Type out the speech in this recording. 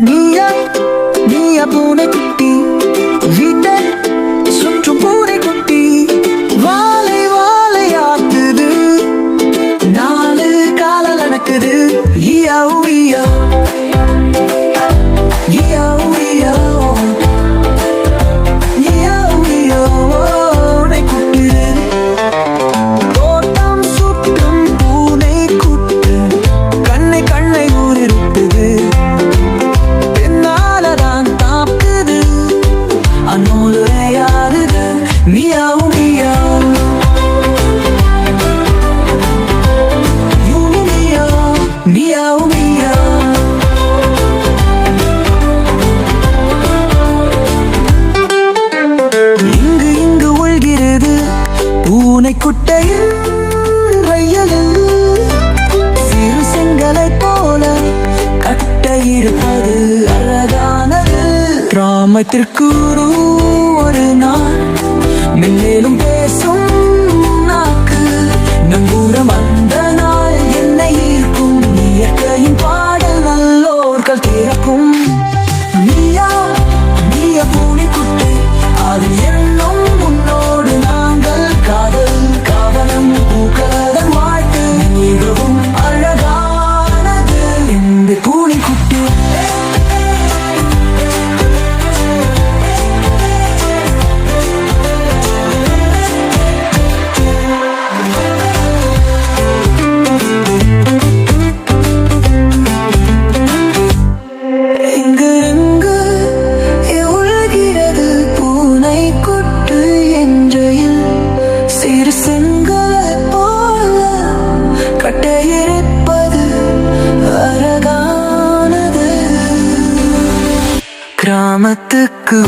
நீயா நீயா பூனை குட்டி வீட்டை சுற்றும் பூனை குட்டி வாழை வாழையாக்குது நாலு கால நடக்குது ஈயாவு ஈயா ஈயாவு ஈயா ஈயாவு ஈயா பூனை குட்டி தோட்டம் சுற்றும் பூனை குட்டி கண்ணை கண்ணை ஊரிருக்குது Meow, meow. You meow, meow, meow. இங்கு ஒழ்கிறது பூனை குட்டையில் வயலில் சிறு செங்கலை போல கட்டையிருப்பது அழகானது கிராமத்திற்கு ஒரு நாள் மென்மேலும் பேசும் நாக்கு நங்கூரம் அந்த நாள் என்னை ஈர்க்கும் இயற்கையின் பாடல் நல்லோர்கள் திறக்கும் நீயா நீய பூனை குட்டி அது என்னும் உன்னோடு நாங்கள் காதல் காவலம் பூக்களதன் வாழ்த்து மிகவும் அழகானது இந்த பூனை குட்டி கிராமத்துக்கு